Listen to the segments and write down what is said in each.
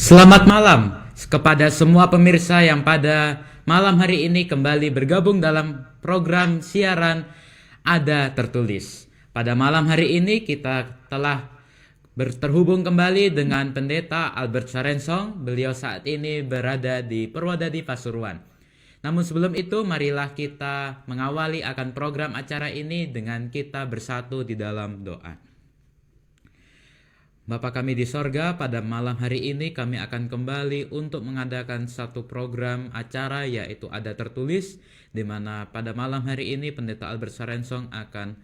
Selamat malam kepada semua pemirsa yang pada malam hari ini kembali bergabung dalam program siaran Ada Tertulis. Pada malam hari ini kita telah terhubung kembali dengan Pendeta Albert Sarensong. Beliau saat ini berada di Purwodadi, Pasuruan. Namun sebelum itu, marilah kita mengawali akan program acara ini dengan kita bersatu di dalam doa. Bapa kami di sorga, pada malam hari ini kami akan kembali untuk mengadakan satu program acara yaitu Ada Tertulis, di mana pada malam hari ini Pendeta Albert Sarensong akan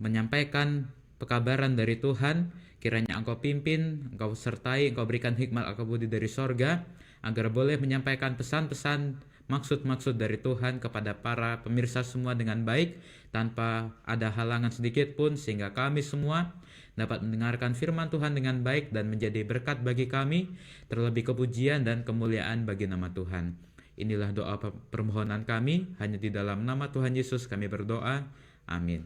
menyampaikan pekabaran dari Tuhan. Kiranya Engkau pimpin, Engkau sertai, Engkau berikan hikmat Engkau budi dari sorga, agar boleh menyampaikan pesan-pesan maksud-maksud dari Tuhan kepada para pemirsa semua dengan baik, tanpa ada halangan sedikit pun, sehingga kami semua dapat mendengarkan firman Tuhan dengan baik dan menjadi berkat bagi kami, terlebih kepujian dan kemuliaan bagi nama Tuhan. Inilah doa permohonan kami, hanya di dalam nama Tuhan Yesus kami berdoa. Amin.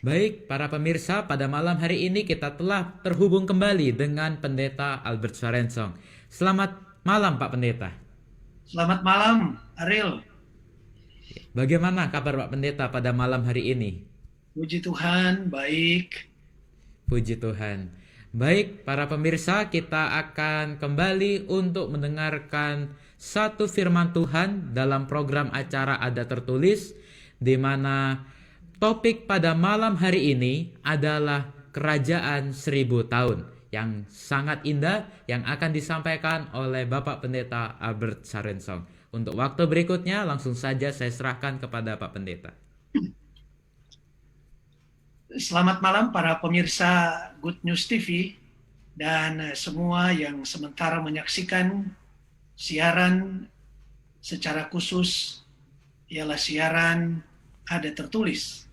Baik, para pemirsa, pada malam hari ini kita telah terhubung kembali dengan Pendeta Albert Sarensong. Selamat malam, Pak Pendeta. Selamat malam, Ariel. Bagaimana kabar Pak Pendeta pada malam hari ini? Puji Tuhan, baik. Puji Tuhan. Baik, para pemirsa, kita akan kembali untuk mendengarkan satu firman Tuhan dalam program acara Ada Tertulis, di mana topik pada malam hari ini adalah Kerajaan 1000 tahun, yang sangat indah, yang akan disampaikan oleh Bapak Pendeta Albert Sarensong. Untuk waktu berikutnya, langsung saja saya serahkan kepada Pak Pendeta. Selamat malam para pemirsa Good News TV dan semua yang sementara menyaksikan siaran secara khusus, ialah siaran Ada Tertulis.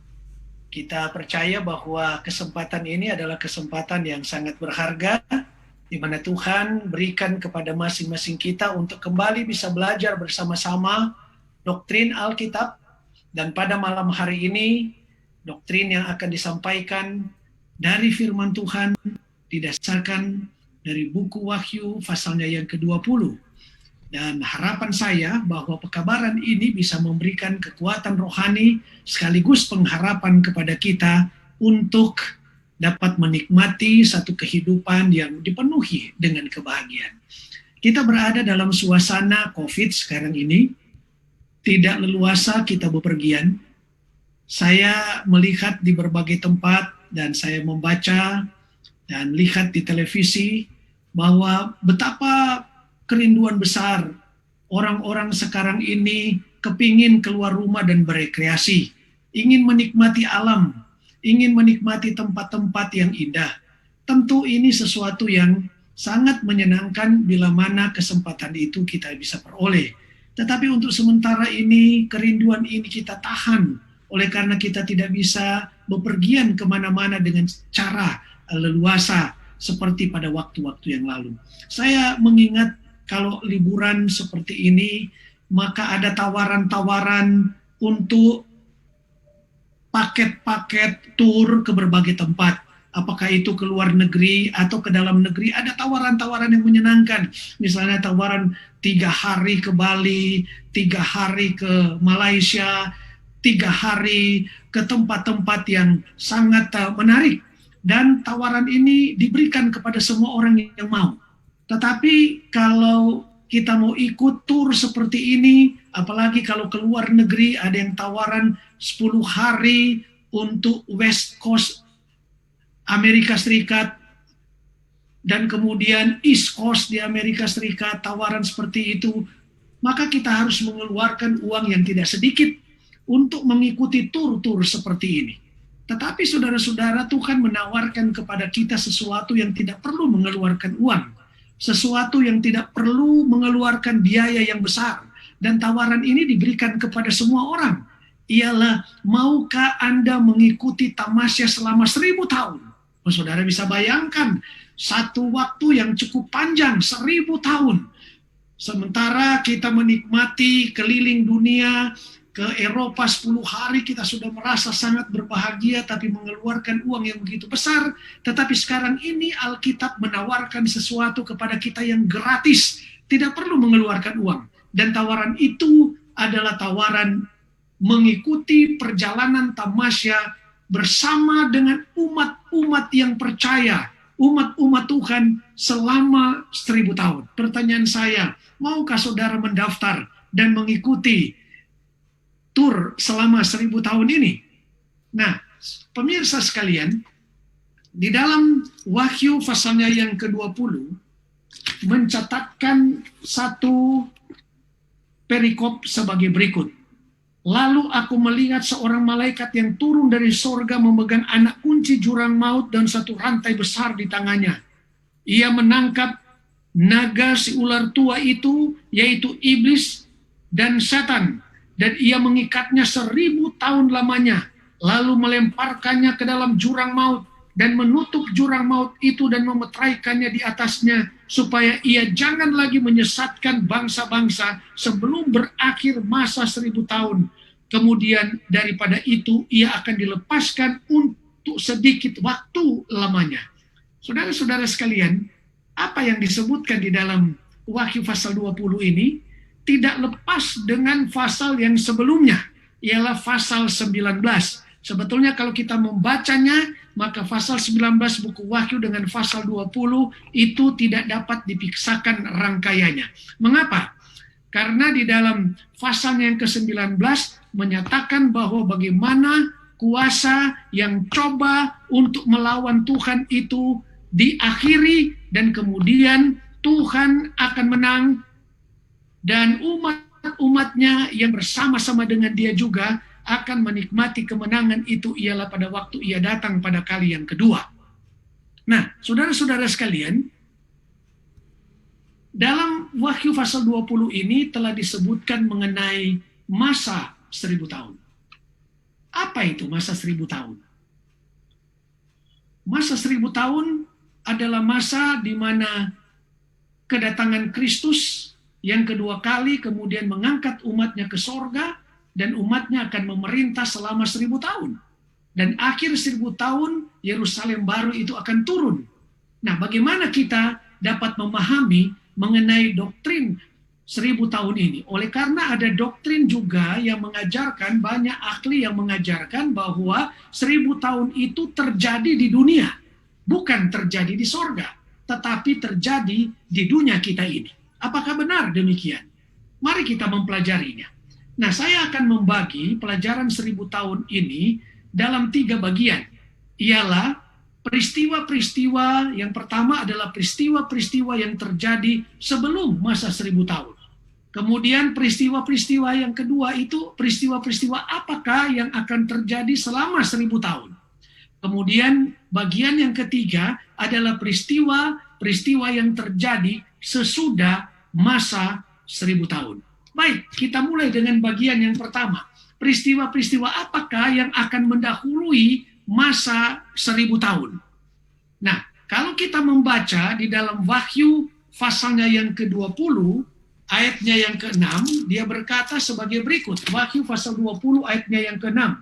Kita percaya bahwa kesempatan ini adalah kesempatan yang sangat berharga, di mana Tuhan berikan kepada masing-masing kita untuk kembali bisa belajar bersama-sama doktrin Alkitab. Dan pada malam hari ini, doktrin yang akan disampaikan dari firman Tuhan didasarkan dari buku Wahyu pasalnya yang ke-20. Dan harapan saya bahwa pekabaran ini bisa memberikan kekuatan rohani sekaligus pengharapan kepada kita untuk dapat menikmati satu kehidupan yang dipenuhi dengan kebahagiaan. Kita berada dalam suasana COVID sekarang ini, tidak leluasa kita bepergian. Saya melihat di berbagai tempat dan saya membaca dan lihat di televisi bahwa betapa kerinduan besar orang-orang sekarang ini kepingin keluar rumah dan berekreasi, ingin menikmati alam, ingin menikmati tempat-tempat yang indah. Tentu ini sesuatu yang sangat menyenangkan bila mana kesempatan itu kita bisa peroleh. Tetapi untuk sementara ini, kerinduan ini kita tahan, oleh karena kita tidak bisa bepergian kemana-mana dengan cara leluasa seperti pada waktu-waktu yang lalu. Saya mengingat kalau liburan seperti ini, maka ada tawaran-tawaran untuk paket-paket tur ke berbagai tempat. Apakah itu ke luar negeri atau ke dalam negeri, ada tawaran-tawaran yang menyenangkan. Misalnya tawaran 3 hari ke Bali, 3 hari ke Malaysia, 3 hari ke tempat-tempat yang sangat menarik. Dan tawaran ini diberikan kepada semua orang yang mau. Tetapi kalau kita mau ikut tur seperti ini, apalagi kalau ke luar negeri, ada yang tawaran 10 hari untuk West Coast Amerika Serikat, dan kemudian East Coast di Amerika Serikat, tawaran seperti itu, maka kita harus mengeluarkan uang yang tidak sedikit untuk mengikuti tur-tur seperti ini. Tetapi saudara-saudara, Tuhan menawarkan kepada kita sesuatu yang tidak perlu mengeluarkan uang, sesuatu yang tidak perlu mengeluarkan biaya yang besar, dan tawaran ini diberikan kepada semua orang. Ialah, maukah Anda mengikuti tamasya selama 1000 tahun? Oh, saudara bisa bayangkan, satu waktu yang cukup panjang, 1000 tahun. Sementara kita menikmati keliling dunia, ke Eropa 10 hari kita sudah merasa sangat berbahagia, tapi mengeluarkan uang yang begitu besar. Tetapi sekarang ini Alkitab menawarkan sesuatu kepada kita yang gratis, tidak perlu mengeluarkan uang. Dan tawaran itu adalah tawaran mengikuti perjalanan tamasya bersama dengan umat-umat yang percaya, umat-umat Tuhan selama 1000 tahun. Pertanyaan saya, maukah saudara mendaftar dan mengikuti tur selama 1000 tahun ini? Nah, pemirsa sekalian, di dalam Wahyu pasalnya yang ke-20 mencatatkan satu perikop sebagai berikut. Lalu aku melihat seorang malaikat yang turun dari sorga memegang anak kunci jurang maut dan satu rantai besar di tangannya. Ia menangkap naga si ular tua itu, yaitu iblis dan setan, dan ia mengikatnya 1000 tahun lamanya, lalu melemparkannya ke dalam jurang maut dan menutup jurang maut itu dan memeteraikannya di atasnya, supaya ia jangan lagi menyesatkan bangsa-bangsa sebelum berakhir masa 1000 tahun. Kemudian daripada itu ia akan dilepaskan untuk sedikit waktu lamanya. Saudara-saudara sekalian, apa yang disebutkan di dalam Wahyu pasal 20 ini tidak lepas dengan pasal yang sebelumnya, ialah pasal 19. Sebetulnya kalau kita membacanya, maka pasal 19 buku Wahyu dengan pasal 20 itu tidak dapat dipisahkan rangkaiannya. Mengapa? Karena di dalam pasal yang ke-19 menyatakan bahwa bagaimana kuasa yang coba untuk melawan Tuhan itu diakhiri, dan kemudian Tuhan akan menang, dan umat-umatnya yang bersama-sama dengan dia juga akan menikmati kemenangan itu, ialah pada waktu ia datang pada kali yang kedua. Nah, saudara-saudara sekalian, dalam Wahyu pasal 20 ini telah disebutkan mengenai masa 1000 tahun. Apa itu masa 1000 tahun? Masa 1000 tahun adalah masa di mana kedatangan Kristus yang kedua kali kemudian mengangkat umatnya ke sorga, dan umatnya akan memerintah selama 1000 tahun. Dan akhir 1000 tahun, Yerusalem baru itu akan turun. Nah, bagaimana kita dapat memahami mengenai doktrin 1000 tahun ini? Oleh karena ada doktrin juga yang mengajarkan, banyak ahli yang mengajarkan bahwa 1000 tahun itu terjadi di dunia. Bukan terjadi di sorga, tetapi terjadi di dunia kita ini. Apakah benar demikian? Mari kita mempelajarinya. Nah, saya akan membagi pelajaran 1000 tahun ini dalam 3 bagian. Ialah peristiwa-peristiwa yang pertama adalah peristiwa-peristiwa yang terjadi sebelum masa 1000 tahun. Kemudian peristiwa-peristiwa yang kedua itu peristiwa-peristiwa apakah yang akan terjadi selama 1000 tahun. Kemudian bagian yang ketiga adalah peristiwa-peristiwa yang terjadi sesudah masa 1000 tahun. Baik, kita mulai dengan bagian yang pertama. Peristiwa-peristiwa apakah yang akan mendahului masa 1000 tahun? Nah, kalau kita membaca di dalam Wahyu pasalnya yang ke-20, ayatnya yang ke-6, dia berkata sebagai berikut. Wahyu pasal 20 ayatnya yang ke-6.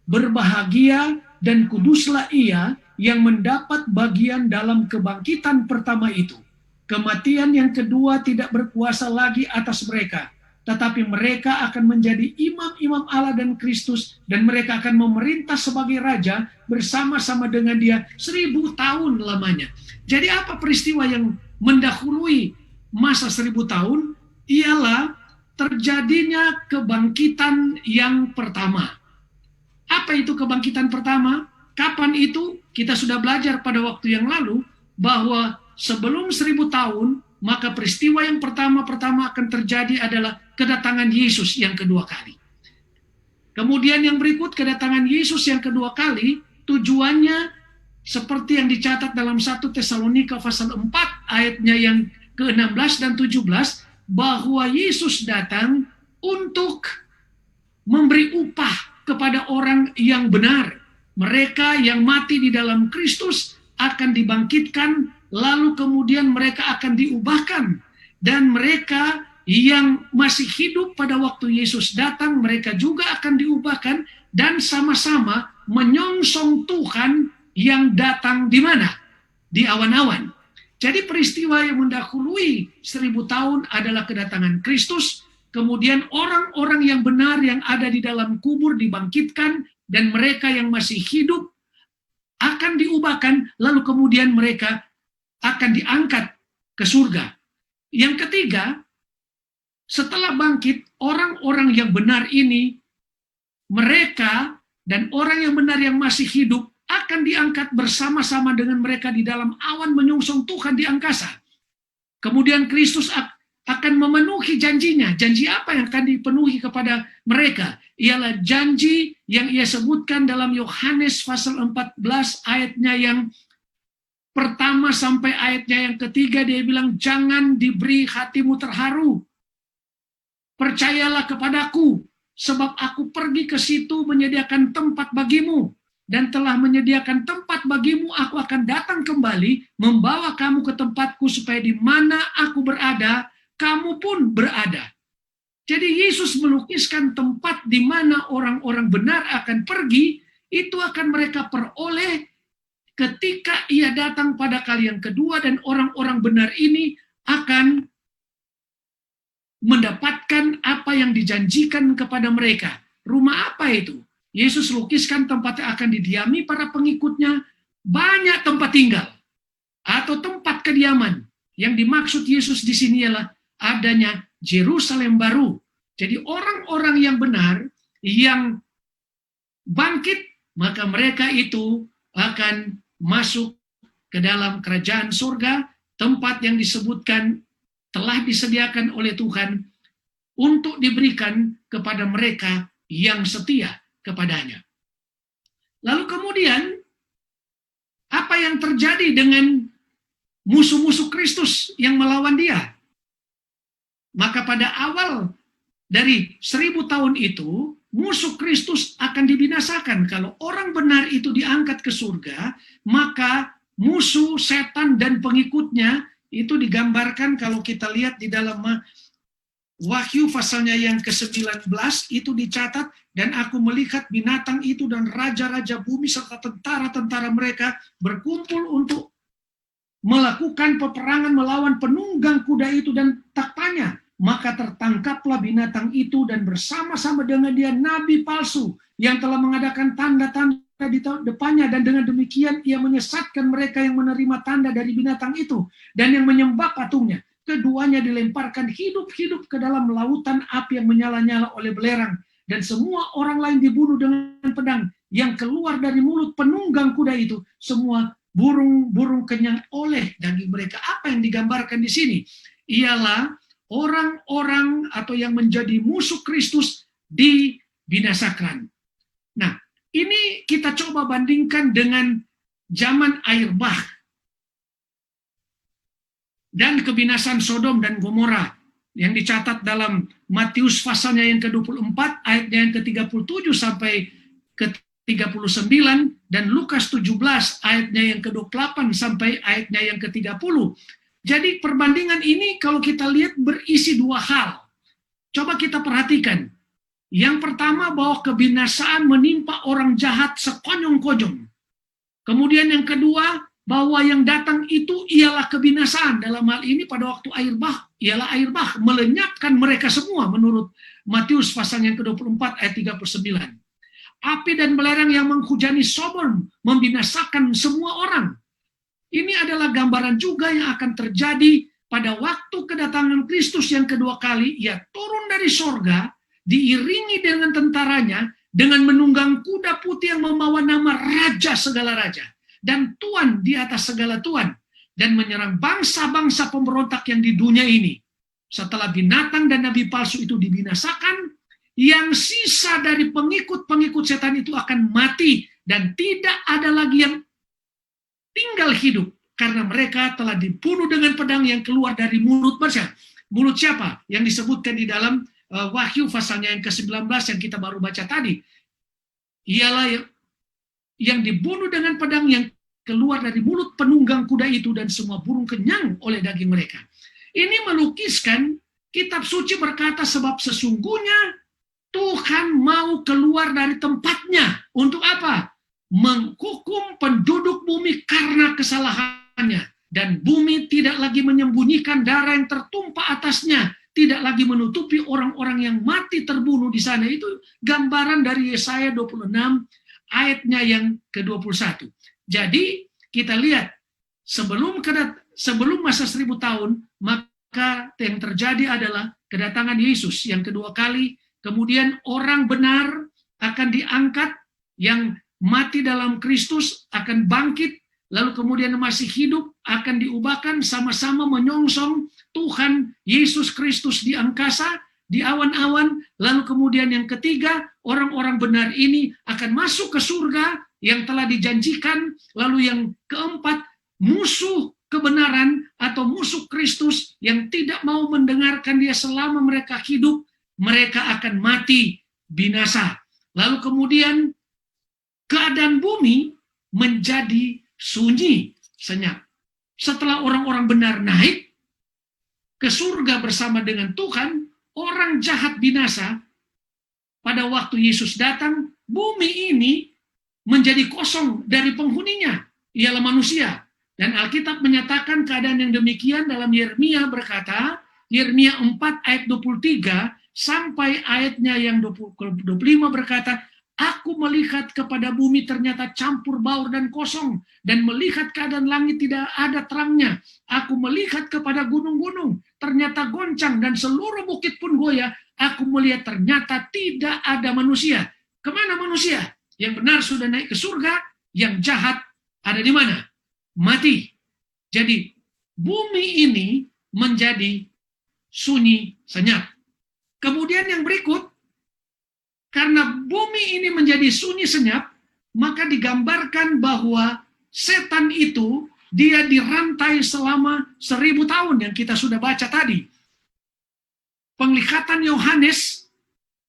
Berbahagia dan kuduslah ia yang mendapat bagian dalam kebangkitan pertama itu. Kematian yang kedua tidak berkuasa lagi atas mereka, tetapi mereka akan menjadi imam-imam Allah dan Kristus, dan mereka akan memerintah sebagai raja bersama-sama dengan dia 1000 tahun lamanya. Jadi apa peristiwa yang mendahului masa 1000 tahun? Ialah terjadinya kebangkitan yang pertama. Apa itu kebangkitan pertama? Kapan itu? Kita sudah belajar pada waktu yang lalu bahwa sebelum 1000 tahun, maka peristiwa yang pertama akan terjadi adalah kedatangan Yesus yang kedua kali. Kemudian yang berikut, kedatangan Yesus yang kedua kali, tujuannya seperti yang dicatat dalam 1 Tesalonika pasal 4 ayatnya yang ke-16 dan 17, bahwa Yesus datang untuk memberi upah kepada orang yang benar. Mereka yang mati di dalam Kristus akan dibangkitkan, lalu kemudian mereka akan diubahkan, dan mereka yang masih hidup pada waktu Yesus datang, mereka juga akan diubahkan dan sama-sama menyongsong Tuhan yang datang di mana? Di awan-awan. Jadi peristiwa yang mendahului 1000 tahun adalah kedatangan Kristus, kemudian orang-orang yang benar yang ada di dalam kubur dibangkitkan, dan mereka yang masih hidup akan diubahkan, lalu kemudian mereka akan diangkat ke surga. Yang ketiga, setelah bangkit, orang-orang yang benar ini, mereka dan orang yang benar yang masih hidup akan diangkat bersama-sama dengan mereka di dalam awan menyongsong Tuhan di angkasa. Kemudian Kristus akan memenuhi janjinya. Janji apa yang akan dipenuhi kepada mereka? Ialah janji yang ia sebutkan dalam Yohanes pasal 14 ayatnya yang pertama sampai ayatnya yang ketiga. Dia bilang, jangan diberi hatimu terharu. Percayalah kepadaku, sebab aku pergi ke situ menyediakan tempat bagimu. Dan telah menyediakan tempat bagimu, aku akan datang kembali, membawa kamu ke tempatku, supaya di mana aku berada, kamu pun berada. Jadi Yesus melukiskan tempat di mana orang-orang benar akan pergi, itu akan mereka peroleh ketika ia datang pada kali yang kedua, dan orang-orang benar ini akan mendapatkan apa yang dijanjikan kepada mereka. Rumah apa itu? Yesus lukiskan tempat yang akan didiami para pengikutnya, banyak tempat tinggal atau tempat kediaman. Yang dimaksud Yesus di sini ialah adanya Yerusalem baru. Jadi orang-orang yang benar, yang bangkit, maka mereka itu akan masuk ke dalam kerajaan surga, tempat yang disebutkan telah disediakan oleh Tuhan untuk diberikan kepada mereka yang setia kepadanya. Lalu kemudian, apa yang terjadi dengan musuh-musuh Kristus yang melawan dia? Maka pada awal dari 1000 tahun itu, musuh Kristus akan dibinasakan. Kalau orang benar itu diangkat ke surga, maka musuh setan dan pengikutnya itu digambarkan kalau kita lihat di dalam Wahyu pasalnya yang ke-19 itu dicatat, dan aku melihat binatang itu dan raja-raja bumi serta tentara-tentara mereka berkumpul untuk melakukan peperangan melawan penunggang kuda itu dan taktanya. Maka tertangkaplah binatang itu dan bersama-sama dengan dia nabi palsu yang telah mengadakan tanda-tanda di depannya, dan dengan demikian ia menyesatkan mereka yang menerima tanda dari binatang itu dan yang menyembah patungnya. Keduanya dilemparkan hidup-hidup ke dalam lautan api yang menyala-nyala oleh belerang, dan semua orang lain dibunuh dengan pedang yang keluar dari mulut penunggang kuda itu. Semua burung-burung kenyang oleh daging mereka. Apa yang digambarkan di sini? Ialah orang-orang atau yang menjadi musuh Kristus dibinasakan. Nah, ini kita coba bandingkan dengan zaman air bah dan kebinasan Sodom dan Gomora yang dicatat dalam Matius pasalnya yang ke-24 ayatnya yang ke-37 sampai ke-39, dan Lukas 17 ayatnya yang ke-28 sampai ayatnya yang ke-30. Jadi perbandingan ini kalau kita lihat berisi dua hal. Coba kita perhatikan. Yang pertama, bahwa kebinasaan menimpa orang jahat sekonyong-konyong. Kemudian yang kedua, bahwa yang datang itu ialah kebinasaan. Dalam hal ini pada waktu air bah, ialah air bah melenyapkan mereka semua menurut Matius pasal yang ke-24 ayat 39. Api dan belerang yang menghujani Sodom membinasakan semua orang. Ini adalah gambaran juga yang akan terjadi pada waktu kedatangan Kristus yang kedua kali. Ia turun dari sorga, diiringi dengan tentaranya, dengan menunggang kuda putih yang membawa nama Raja segala Raja dan Tuan di atas segala Tuan, dan menyerang bangsa-bangsa pemberontak yang di dunia ini. Setelah binatang dan nabi palsu itu dibinasakan, yang sisa dari pengikut-pengikut setan itu akan mati, dan tidak ada lagi yang tinggal hidup, karena mereka telah dibunuh dengan pedang yang keluar dari mulut mereka. Mulut siapa? Yang disebutkan di dalam Wahyu pasalnya yang ke-19 yang kita baru baca tadi. Ialah yang dibunuh dengan pedang yang keluar dari mulut penunggang kuda itu, dan semua burung kenyang oleh daging mereka. Ini melukiskan Kitab suci berkata, sebab sesungguhnya Tuhan mau keluar dari tempatnya. Untuk apa? Menghukum penduduk bumi karena kesalahannya. Dan bumi tidak lagi menyembunyikan darah yang tertumpah atasnya. Tidak lagi menutupi orang-orang yang mati terbunuh di sana. Itu gambaran dari Yesaya 26 ayatnya yang ke-21. Jadi kita lihat, sebelum masa 1000 tahun, maka yang terjadi adalah kedatangan Yesus yang kedua kali. Kemudian orang benar akan diangkat, yang mati dalam Kristus akan bangkit, lalu kemudian masih hidup akan diubahkan, sama-sama menyongsong Tuhan Yesus Kristus di angkasa, di awan-awan. Lalu kemudian yang ketiga, orang-orang benar ini akan masuk ke surga yang telah dijanjikan. Lalu yang keempat, musuh kebenaran atau musuh Kristus yang tidak mau mendengarkan dia selama mereka hidup, mereka akan mati binasa. Lalu kemudian keadaan bumi menjadi sunyi senyap. Setelah orang-orang benar naik ke surga bersama dengan Tuhan, orang jahat binasa. Pada waktu Yesus datang, bumi ini menjadi kosong dari penghuninya, ialah manusia. Dan Alkitab menyatakan keadaan yang demikian dalam Yeremia berkata, Yeremia 4 ayat 23 sampai ayatnya yang 25 berkata, aku melihat kepada bumi ternyata campur baur dan kosong, dan melihat keadaan langit tidak ada terangnya. Aku melihat kepada gunung-gunung, ternyata goncang, dan seluruh bukit pun goyah. Aku melihat ternyata tidak ada manusia. Kemana manusia? Yang benar sudah naik ke surga, yang jahat ada di mana? Mati. Jadi bumi ini menjadi sunyi senyap. Kemudian yang berikut, karena bumi ini menjadi sunyi senyap, maka digambarkan bahwa setan itu dia dirantai selama 1000 tahun yang kita sudah baca tadi. Penglihatan Yohanes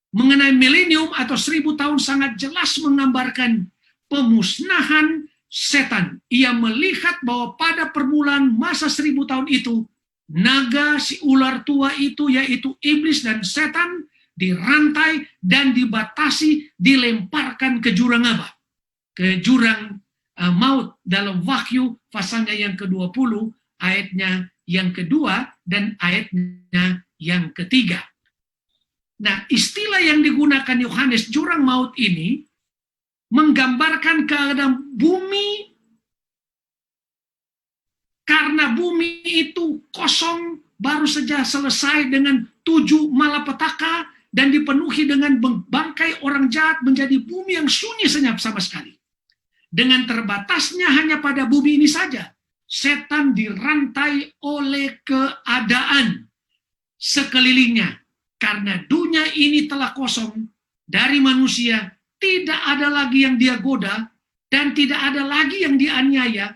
mengenai milenium atau 1000 tahun sangat jelas menggambarkan pemusnahan setan. Ia melihat bahwa pada permulaan masa 1000 tahun itu, naga si ular tua itu, yaitu iblis dan setan, dirantai dan dibatasi, dilemparkan ke jurang apa? Ke jurang maut dalam Wahyu pasalnya yang ke-20, ayatnya yang kedua dan ayatnya yang ketiga. Nah, istilah yang digunakan Yohanes, jurang maut ini, menggambarkan keadaan bumi, karena bumi itu kosong, baru saja selesai dengan 7 malapetaka, dan dipenuhi dengan bangkai orang jahat, menjadi bumi yang sunyi senyap sama sekali. Dengan terbatasnya hanya pada bumi ini saja, setan dirantai oleh keadaan sekelilingnya. Karena dunia ini telah kosong dari manusia, tidak ada lagi yang dia goda, dan tidak ada lagi yang dianiaya.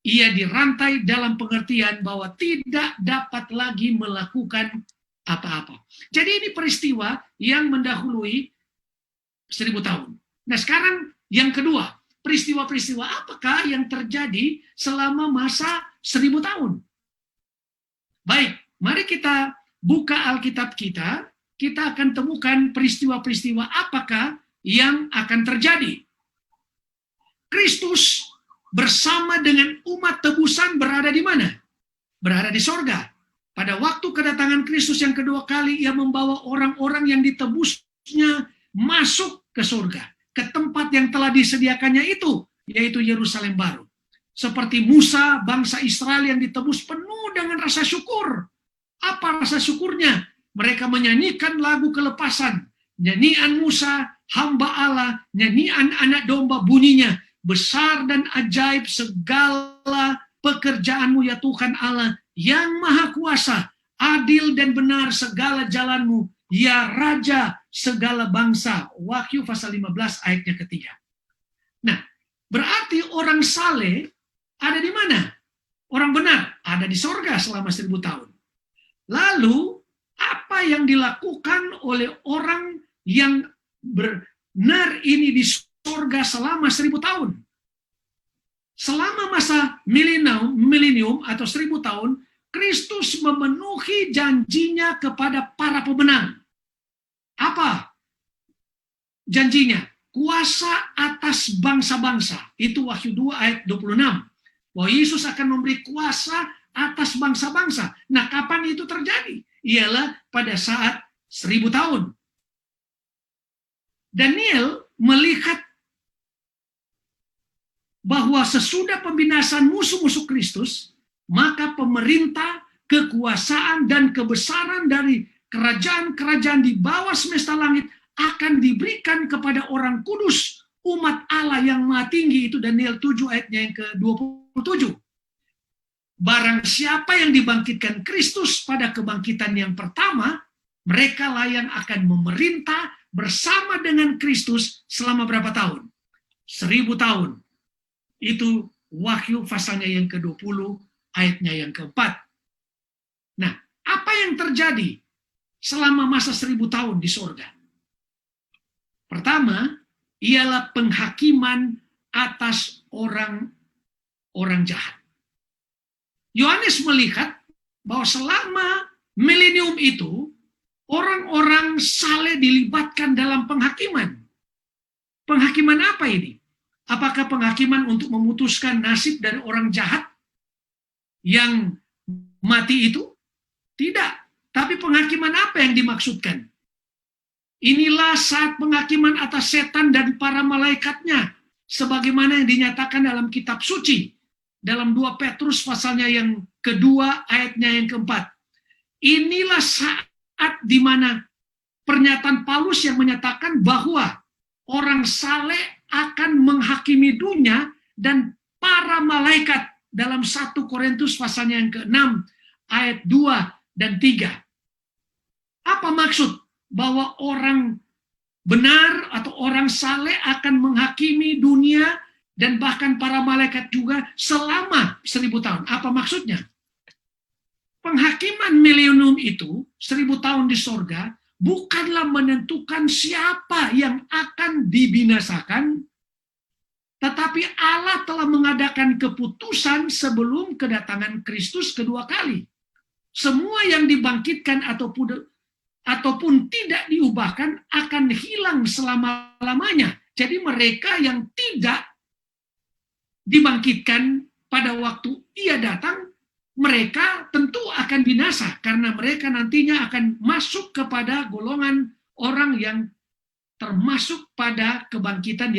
Ia dirantai dalam pengertian bahwa tidak dapat lagi melakukan apa-apa. Jadi ini peristiwa yang mendahului 1000 tahun. Nah sekarang yang kedua, peristiwa-peristiwa apakah yang terjadi selama masa 1000 tahun? Baik, mari kita buka Alkitab kita akan temukan peristiwa-peristiwa apakah yang akan terjadi. Kristus bersama dengan umat tebusan berada di mana? Berada di sorga. Pada waktu kedatangan Kristus yang kedua kali, ia membawa orang-orang yang ditebusnya masuk ke surga, ke tempat yang telah disediakannya itu, yaitu Yerusalem baru. Seperti Musa, bangsa Israel yang ditebus penuh dengan rasa syukur. Apa rasa syukurnya? Mereka menyanyikan lagu kelepasan. Nyanyian Musa, hamba Allah, nyanyian anak domba, bunyinya, besar dan ajaib segala pekerjaanmu ya Tuhan Allah, yang maha kuasa, adil dan benar segala jalanmu, ya Raja segala bangsa. Wahyu pasal 15 ayatnya ketiga. Nah, berarti orang saleh ada di mana? Orang benar ada di sorga selama 1000 tahun. Lalu, apa yang dilakukan oleh orang yang benar ini di sorga selama 1000 tahun? Selama masa milenium atau 1000 tahun, Kristus memenuhi janjinya kepada para pemenang. Apa janjinya? Kuasa atas bangsa-bangsa. Itu Wahyu 2 ayat 26. Bahwa Yesus akan memberi kuasa atas bangsa-bangsa. Nah, kapan itu terjadi? Ialah pada saat 1000 tahun. Daniel melihat bahwa sesudah pembinasan musuh-musuh Kristus, maka pemerintah, kekuasaan, dan kebesaran dari kerajaan-kerajaan di bawah semesta langit akan diberikan kepada orang kudus, umat Allah yang Maha Tinggi. Itu Daniel 7 ayatnya yang ke-27. Barang siapa yang dibangkitkan Kristus pada kebangkitan yang pertama, mereka lah yang akan memerintah bersama dengan Kristus selama berapa tahun? 1000 tahun. Itu Wahyu pasalnya yang ke-20, ayatnya yang ke-4. Nah, apa yang terjadi selama masa 1000 tahun di sorga? Pertama, ialah penghakiman atas orang-orang jahat. Yohanes melihat bahwa selama milenium itu, orang-orang saleh dilibatkan dalam penghakiman. Penghakiman apa ini? Apakah penghakiman untuk memutuskan nasib dari orang jahat yang mati itu? Tidak. Tapi penghakiman apa yang dimaksudkan? Inilah saat penghakiman atas setan dan para malaikatnya, sebagaimana yang dinyatakan dalam kitab suci, dalam 2 Petrus pasalnya yang kedua, ayatnya yang ke-4. Inilah saat di mana pernyataan Paulus yang menyatakan bahwa orang saleh akan menghakimi dunia dan para malaikat dalam 1 Korintus pasalnya yang ke-6, ayat 2 dan 3. Apa maksud? Bahwa orang benar atau orang saleh akan menghakimi dunia dan bahkan para malaikat juga selama 1000 tahun. Apa maksudnya? Penghakiman milenium itu, 1000 tahun di sorga, bukanlah menentukan siapa yang akan dibinasakan, tetapi Allah telah mengadakan keputusan sebelum kedatangan Kristus kedua kali. Semua yang dibangkitkan ataupun tidak diubahkan akan hilang selama-lamanya. Jadi mereka yang tidak dibangkitkan pada waktu ia datang, mereka tentu akan binasa karena mereka nantinya akan masuk kepada golongan orang yang termasuk pada kebangkitan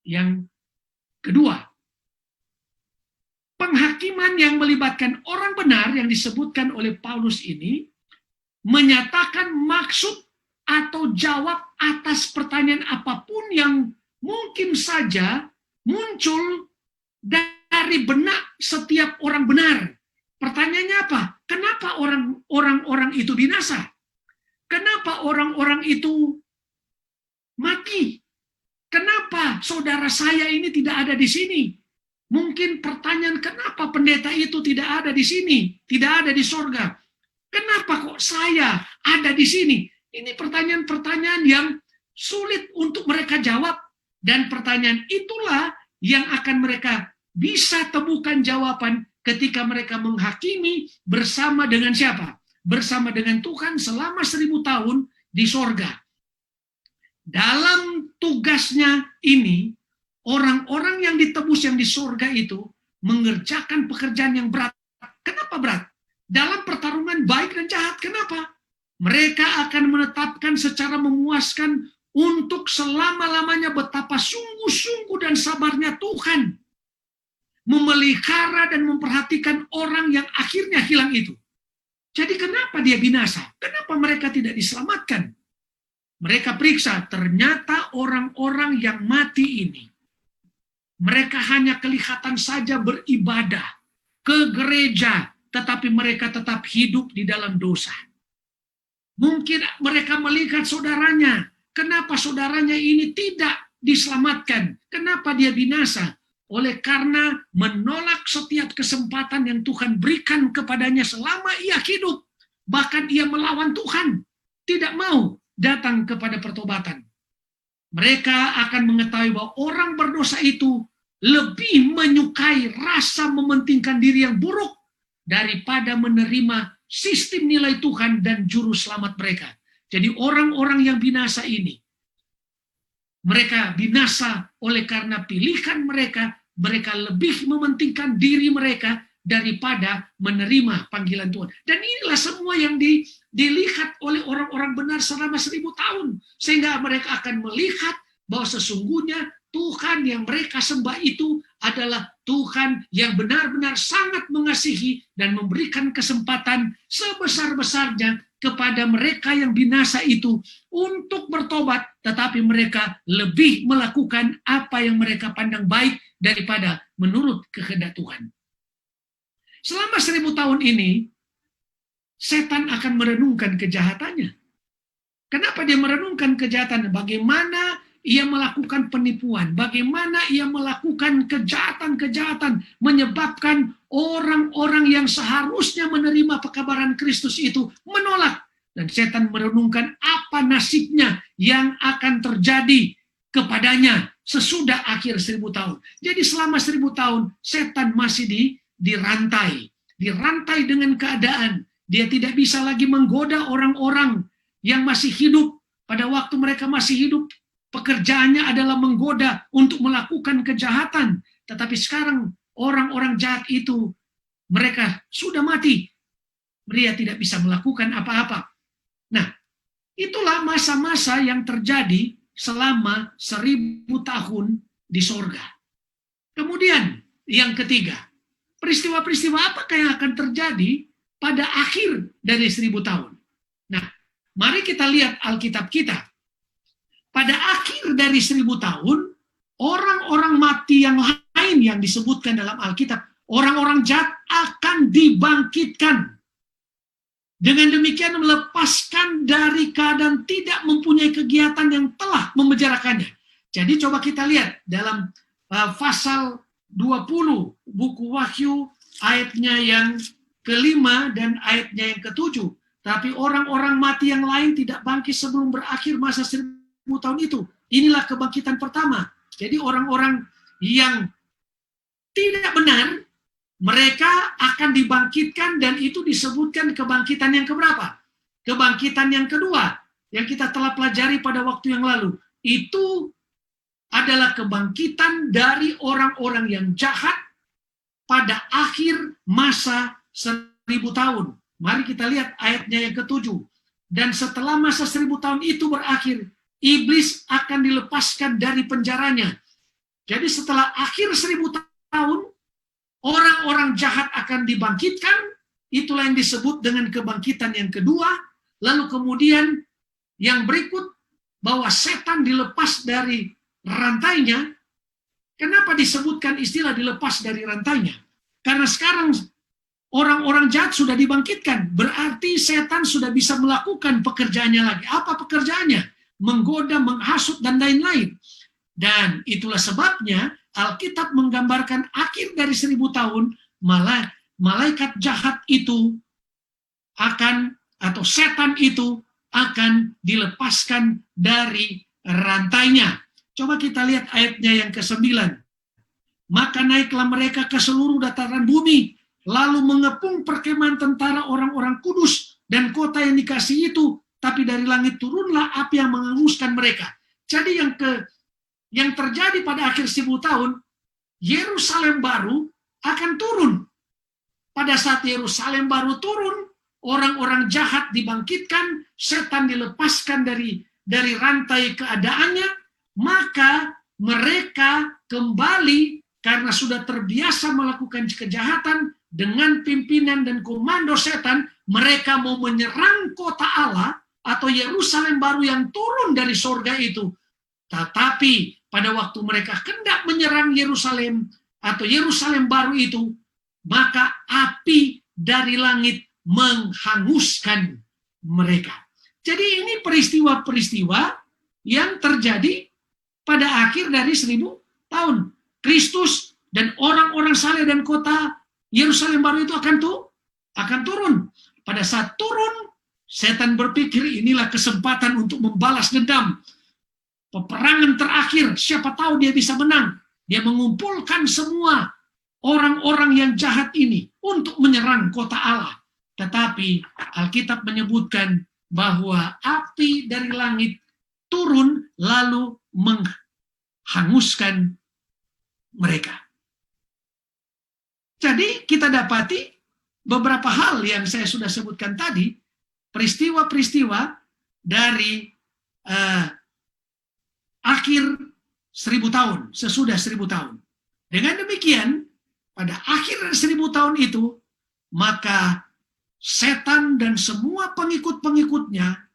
yang kedua. Penghakiman yang melibatkan orang benar yang disebutkan oleh Paulus ini menyatakan maksud atau jawab atas pertanyaan apapun yang mungkin saja muncul dari benak setiap orang benar. Pertanyaannya apa? Kenapa orang-orang itu binasa? Kenapa orang-orang itu mati? Kenapa saudara saya ini tidak ada di sini? Mungkin pertanyaan kenapa pendeta itu tidak ada di sini, tidak ada di sorga? Kenapa kok saya ada di sini? Ini pertanyaan-pertanyaan yang sulit untuk mereka jawab. Dan pertanyaan itulah yang akan mereka bisa temukan jawaban ketika mereka menghakimi bersama dengan siapa? Bersama dengan Tuhan selama 1000 tahun di sorga. Dalam tugasnya ini, orang-orang yang ditebus yang di sorga itu mengerjakan pekerjaan yang berat. Kenapa berat? Dalam pertarungan baik dan jahat. Kenapa? Mereka akan menetapkan secara memuaskan untuk selama-lamanya betapa sungguh-sungguh dan sabarnya Tuhan memelihara dan memperhatikan orang yang akhirnya hilang itu. Jadi kenapa dia binasa? Kenapa mereka tidak diselamatkan? Mereka periksa, ternyata orang-orang yang mati ini, mereka hanya kelihatan saja beribadah ke gereja, tetapi mereka tetap hidup di dalam dosa. Mungkin mereka melihat saudaranya. Kenapa saudaranya ini tidak diselamatkan? Kenapa dia binasa? Oleh karena menolak setiap kesempatan yang Tuhan berikan kepadanya selama ia hidup. Bahkan ia melawan Tuhan. Tidak mau datang kepada pertobatan. Mereka akan mengetahui bahwa orang berdosa itu lebih menyukai rasa mementingkan diri yang buruk daripada menerima sistem nilai Tuhan dan juru selamat mereka. Jadi orang-orang yang binasa ini, mereka binasa oleh karena pilihan mereka, mereka lebih mementingkan diri mereka daripada menerima panggilan Tuhan. Dan inilah semua yang dilihat oleh orang-orang benar selama 1000 tahun. Sehingga mereka akan melihat bahwa sesungguhnya Tuhan yang mereka sembah itu adalah Tuhan yang benar-benar sangat mengasihi dan memberikan kesempatan sebesar-besarnya kepada mereka yang binasa itu untuk bertobat, tetapi mereka lebih melakukan apa yang mereka pandang baik daripada menurut kehendak Tuhan. Selama 1000 tahun ini, setan akan merenungkan kejahatannya. Kenapa dia merenungkan kejahatan? Bagaimana ia melakukan penipuan, bagaimana ia melakukan kejahatan-kejahatan, menyebabkan orang-orang yang seharusnya menerima pekabaran Kristus itu menolak. Dan setan merenungkan apa nasibnya yang akan terjadi kepadanya sesudah akhir 1000 tahun. Jadi selama 1000 tahun, setan masih dirantai dengan keadaan. Dia tidak bisa lagi menggoda orang-orang yang masih hidup. Pada waktu mereka masih hidup, pekerjaannya adalah menggoda untuk melakukan kejahatan. Tetapi sekarang orang-orang jahat itu, mereka sudah mati. Mereka tidak bisa melakukan apa-apa. Nah, itulah masa-masa yang terjadi selama 1000 tahun di sorga. Kemudian yang ketiga, peristiwa-peristiwa apakah yang akan terjadi pada akhir dari 1000 tahun? Nah, mari kita lihat Alkitab kita. Pada akhir dari 1000 tahun, orang-orang mati yang lain yang disebutkan dalam Alkitab, orang-orang jahat akan dibangkitkan. Dengan demikian melepaskan dari keadaan tidak mempunyai kegiatan yang telah memenjarakannya. Jadi coba kita lihat dalam pasal 20 buku Wahyu ayatnya yang ke-5 dan ayatnya yang ke-7. Tapi orang-orang mati yang lain tidak bangkit sebelum berakhir masa 1000 tahun itu. Inilah kebangkitan pertama. Jadi orang-orang yang tidak benar, mereka akan dibangkitkan, dan itu disebutkan kebangkitan yang keberapa? Kebangkitan yang kedua, yang kita telah pelajari pada waktu yang lalu. Itu adalah kebangkitan dari orang-orang yang jahat pada akhir masa 1000 tahun. Mari kita lihat ayatnya yang ke-7. Dan setelah masa 1000 tahun itu berakhir, iblis akan dilepaskan dari penjaranya. Jadi setelah akhir 1000 tahun, orang-orang jahat akan dibangkitkan. Itulah yang disebut dengan kebangkitan yang kedua. Lalu kemudian yang berikut, bahwa setan dilepas dari rantainya. Kenapa disebutkan istilah dilepas dari rantainya? Karena sekarang orang-orang jahat sudah dibangkitkan. Berarti setan sudah bisa melakukan pekerjaannya lagi. Apa pekerjaannya? Menggoda, menghasut, dan lain-lain. Dan itulah sebabnya Alkitab menggambarkan akhir dari 1000 tahun, malah malaikat jahat itu akan, atau setan itu akan dilepaskan dari rantainya. Coba kita lihat ayatnya yang ke-9. Maka naiklah mereka ke seluruh dataran bumi, lalu mengepung perkemahan tentara orang-orang kudus dan kota yang dikasihi itu, tapi dari langit turunlah api yang menghanguskan mereka. Jadi yang terjadi pada akhir 1000 tahun, Yerusalem baru akan turun. Pada saat Yerusalem baru turun, orang-orang jahat dibangkitkan, setan dilepaskan dari rantai keadaannya, maka mereka kembali karena sudah terbiasa melakukan kejahatan dengan pimpinan dan komando setan. Mereka mau menyerang kota Allah atau Yerusalem baru yang turun dari sorga itu. Tetapi pada waktu mereka hendak menyerang Yerusalem atau Yerusalem baru itu, maka api dari langit menghanguskan mereka. Jadi ini peristiwa-peristiwa yang terjadi pada akhir dari 1000 tahun. Kristus dan orang-orang saleh dan kota Yerusalem baru itu akan turun. Pada saat turun, setan berpikir inilah kesempatan untuk membalas dendam. Peperangan terakhir, siapa tahu dia bisa menang. Dia mengumpulkan semua orang-orang yang jahat ini. untuk menyerang kota Allah. Tetapi Alkitab menyebutkan bahwa api dari langit turun lalu menghanguskan mereka. Jadi kita dapati beberapa hal yang saya sudah sebutkan tadi, peristiwa-peristiwa dari akhir 1000 tahun, sesudah 1000 tahun. Dengan demikian, pada akhir 1000 tahun itu, maka setan dan semua pengikut-pengikutnya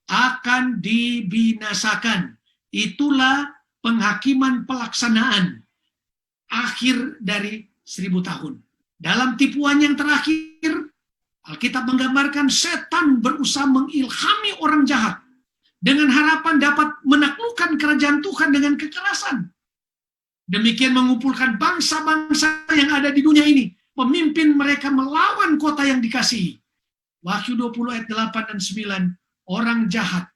akan dibinasakan. Itulah penghakiman pelaksanaan akhir dari 1000 tahun. Dalam tipuan yang terakhir, Alkitab menggambarkan setan berusaha mengilhami orang jahat dengan harapan dapat menaklukkan kerajaan Tuhan dengan kekerasan. Demikian mengumpulkan bangsa-bangsa yang ada di dunia ini, pemimpin mereka melawan kota yang dikasihi. Wahyu 20 ayat 8 dan 9, orang jahat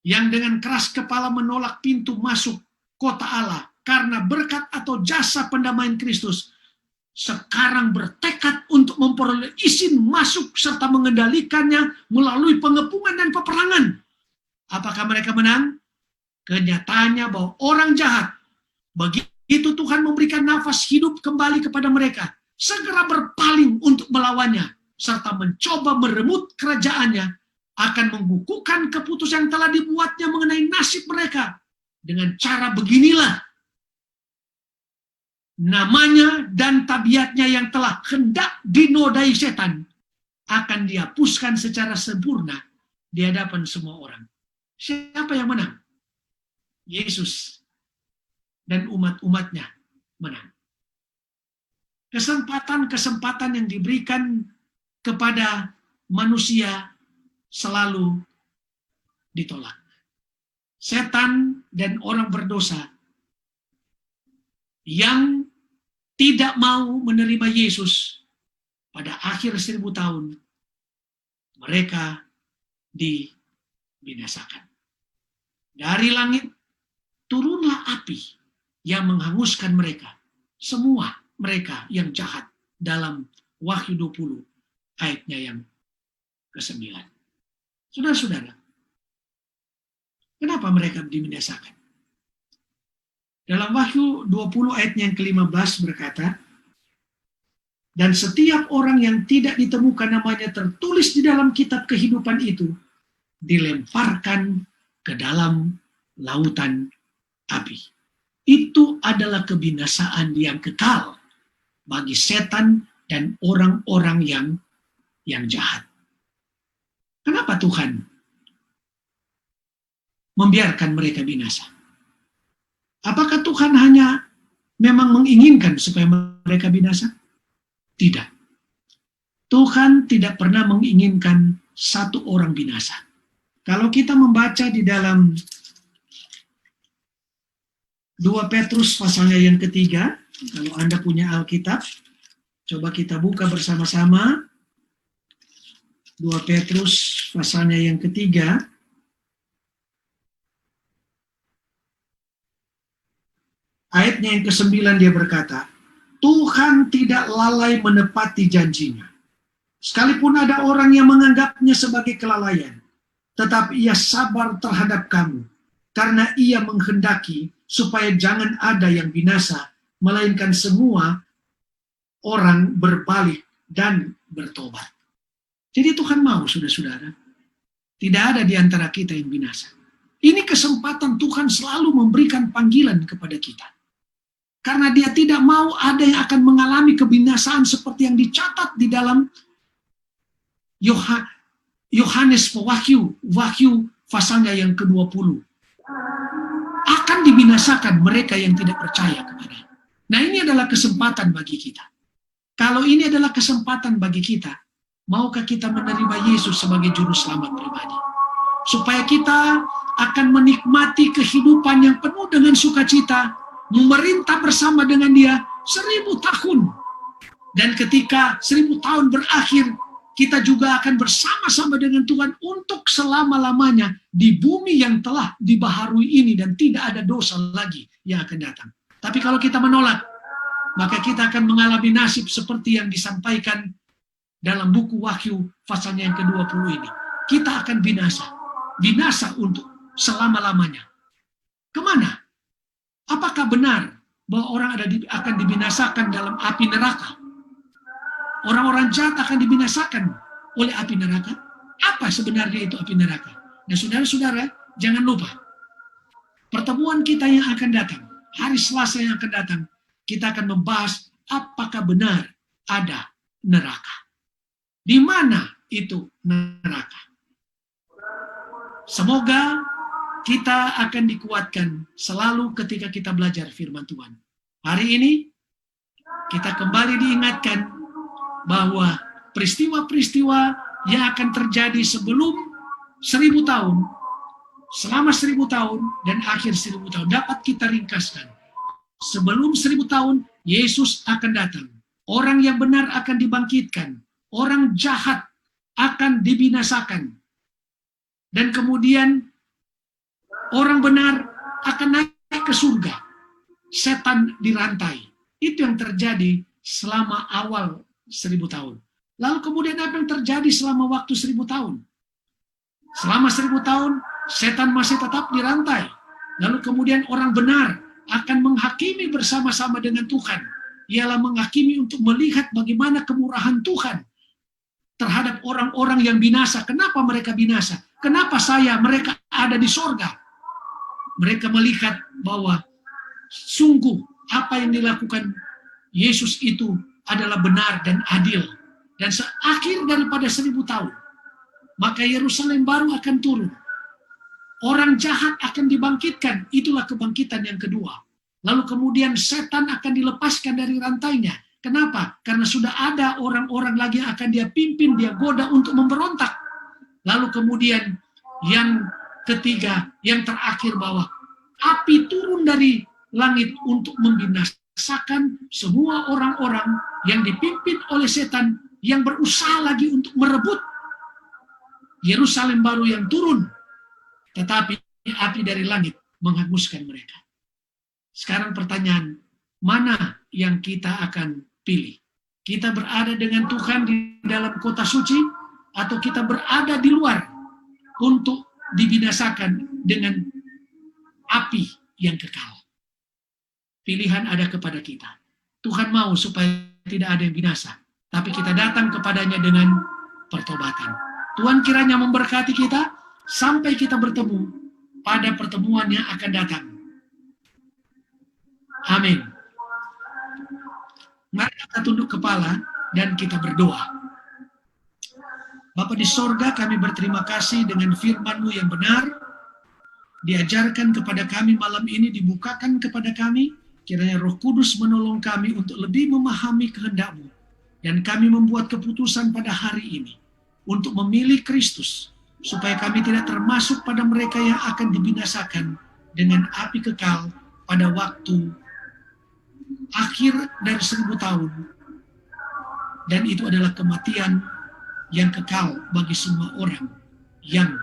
yang dengan keras kepala menolak pintu masuk kota Allah karena berkat atau jasa pendamaian Kristus, sekarang bertekad untuk memperoleh izin masuk serta mengendalikannya melalui pengepungan dan peperangan. Apakah mereka menang? Kenyataannya bahwa orang jahat, begitu Tuhan memberikan nafas hidup kembali kepada mereka, segera berpaling untuk melawannya, serta mencoba meremut kerajaannya, akan mengukuhkan keputusan yang telah dibuatnya mengenai nasib mereka. Dengan cara beginilah, namanya dan tabiatnya yang telah hendak dinodai setan akan dihapuskan secara sempurna di hadapan semua orang. Siapa yang menang? Yesus dan umat-umatnya menang. Kesempatan-kesempatan yang diberikan kepada manusia selalu ditolak. Setan dan orang berdosa yang tidak mau menerima Yesus pada akhir 1000 tahun, mereka dibinasakan. Dari langit turunlah api yang menghanguskan mereka, semua mereka yang jahat, dalam Wahyu 20 ayatnya yang ke-9. Saudara-saudara, kenapa mereka dibinasakan? Dalam Wahyu 20 ayatnya yang ke-15 berkata, dan setiap orang yang tidak ditemukan namanya tertulis di dalam kitab kehidupan itu, dilemparkan ke dalam lautan api. Itu adalah kebinasaan yang kekal bagi setan dan orang-orang yang jahat. Kenapa Tuhan membiarkan mereka binasa? Apakah Tuhan hanya memang menginginkan supaya mereka binasa? Tidak. Tuhan tidak pernah menginginkan satu orang binasa. Kalau kita membaca di dalam 2 Petrus pasalnya yang ketiga, kalau Anda punya Alkitab, coba kita buka bersama-sama. 2 Petrus pasalnya yang ketiga. Ayatnya yang ke-9 dia berkata, Tuhan tidak lalai menepati janjinya. Sekalipun ada orang yang menganggapnya sebagai kelalaian, tetapi ia sabar terhadap kamu, karena ia menghendaki supaya jangan ada yang binasa, melainkan semua orang berbalik dan bertobat. Jadi Tuhan mau, saudara-saudara, tidak ada di antara kita yang binasa. Ini kesempatan Tuhan selalu memberikan panggilan kepada kita. Karena dia tidak mau ada yang akan mengalami kebinasaan seperti yang dicatat di dalam Yohanes Wahyu pasalnya yang ke-20. Akan dibinasakan mereka yang tidak percaya kepada. Nah, ini adalah kesempatan bagi kita. Kalau ini adalah kesempatan bagi kita, maukah kita menerima Yesus sebagai juru selamat pribadi? Supaya kita akan menikmati kehidupan yang penuh dengan sukacita, memerintah bersama dengan dia 1000 tahun. Dan ketika 1000 tahun berakhir, kita juga akan bersama-sama dengan Tuhan untuk selama-lamanya di bumi yang telah dibaharui ini dan tidak ada dosa lagi yang akan datang. Tapi kalau kita menolak, maka kita akan mengalami nasib seperti yang disampaikan dalam buku Wahyu pasalnya yang ke-20 ini. Kita akan binasa. Binasa untuk selama-lamanya. Kemana? Apakah benar bahwa orang akan dibinasakan dalam api neraka? Orang-orang jahat akan dibinasakan oleh api neraka? Apa sebenarnya itu api neraka? Nah, saudara-saudara, jangan lupa. Pertemuan kita yang akan datang, hari Selasa yang akan datang, kita akan membahas apakah benar ada neraka. Di mana itu neraka? Semoga kita akan dikuatkan selalu ketika kita belajar firman Tuhan. Hari ini kita kembali diingatkan bahwa peristiwa-peristiwa yang akan terjadi sebelum 1000 tahun, selama 1000 tahun, dan akhir 1000 tahun dapat kita ringkaskan. Sebelum 1000 tahun, Yesus akan datang. Orang yang benar akan dibangkitkan. Orang jahat akan dibinasakan. Dan kemudian orang benar akan naik ke surga. Setan dirantai. Itu yang terjadi selama awal 1000 tahun. Lalu kemudian apa yang terjadi selama waktu 1000 tahun? Selama 1000 tahun, setan masih tetap dirantai. Lalu kemudian orang benar akan menghakimi bersama-sama dengan Tuhan. Ialah menghakimi untuk melihat bagaimana kemurahan Tuhan terhadap orang-orang yang binasa. Kenapa mereka binasa? Kenapa mereka ada di sorga? Mereka melihat bahwa sungguh apa yang dilakukan Yesus itu adalah benar dan adil. Dan seakhir daripada 1000 tahun, maka Yerusalem baru akan turun. Orang jahat akan dibangkitkan. Itulah kebangkitan yang kedua. Lalu kemudian setan akan dilepaskan dari rantainya. Kenapa? Karena sudah ada orang-orang lagi yang akan dia pimpin, dia goda untuk memberontak. Lalu kemudian yang ketiga, yang terakhir, bahwa api turun dari langit untuk membinasakan semua orang-orang yang dipimpin oleh setan yang berusaha lagi untuk merebut Yerusalem baru yang turun. Tetapi api dari langit menghanguskan mereka. Sekarang pertanyaan, mana yang kita akan pilih? Kita berada dengan Tuhan di dalam kota suci, atau kita berada di luar untuk dibinasakan dengan api yang kekal? Pilihan ada kepada kita. Tuhan mau supaya tidak ada yang binasa, tapi kita datang kepadanya dengan pertobatan. Tuhan kiranya memberkati kita sampai kita bertemu pada pertemuan yang akan datang. Amin. Mari kita tunduk kepala dan kita berdoa. Bapa di sorga, kami berterima kasih dengan firman-Mu yang benar, diajarkan kepada kami malam ini, dibukakan kepada kami. Kiranya Roh Kudus menolong kami untuk lebih memahami kehendak-Mu. Dan kami membuat keputusan pada hari ini untuk memilih Kristus, supaya kami tidak termasuk pada mereka yang akan dibinasakan dengan api kekal pada waktu akhir dari 1000 tahun. Dan itu adalah kematian yang kekal bagi semua orang yang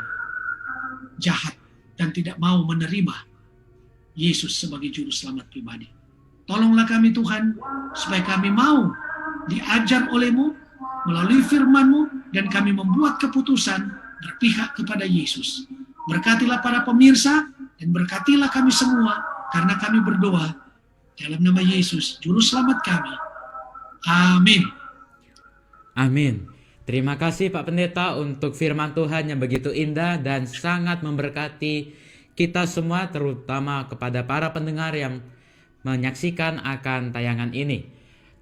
jahat dan tidak mau menerima Yesus sebagai juru selamat pribadi. Tolonglah kami Tuhan, supaya kami mau diajar oleh-Mu melalui firman-Mu, dan kami membuat keputusan berpihak kepada Yesus. Berkatilah para pemirsa, dan berkatilah kami semua, karena kami berdoa dalam nama Yesus, Juru Selamat kami. Amin. Amin. Terima kasih Pak Pendeta untuk firman Tuhan yang begitu indah dan sangat memberkati kita semua, terutama kepada para pendengar yang menyaksikan akan tayangan ini.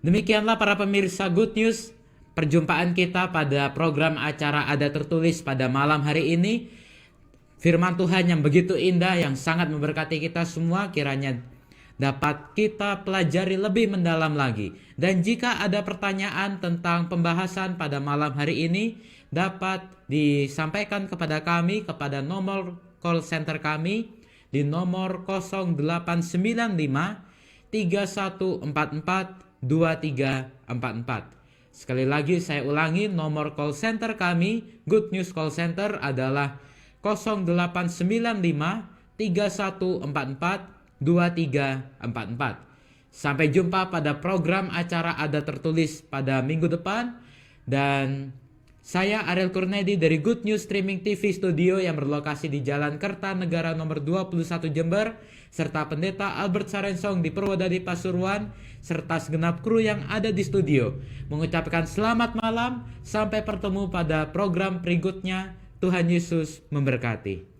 Demikianlah para pemirsa Good News, perjumpaan kita pada program acara Ada Tertulis pada malam hari ini. Firman Tuhan yang begitu indah, yang sangat memberkati kita semua, kiranya dapat kita pelajari lebih mendalam lagi. Dan jika ada pertanyaan tentang pembahasan pada malam hari ini, dapat disampaikan kepada kami, kepada nomor call center kami di nomor 0895 3144 2344. Sekali lagi saya ulangi, nomor call center kami, Good News Call Center, adalah 0895 3144 2344. Sampai jumpa pada program acara Ada Tertulis pada minggu depan. Dan saya Ariel Kurnedi dari Good News Streaming TV Studio yang berlokasi di Jalan Kertanegara nomor 21 Jember, serta Pendeta Albert Sarensong di Purwodadi Pasuruan, serta segenap kru yang ada di studio, mengucapkan selamat malam, sampai bertemu pada program berikutnya. Tuhan Yesus memberkati.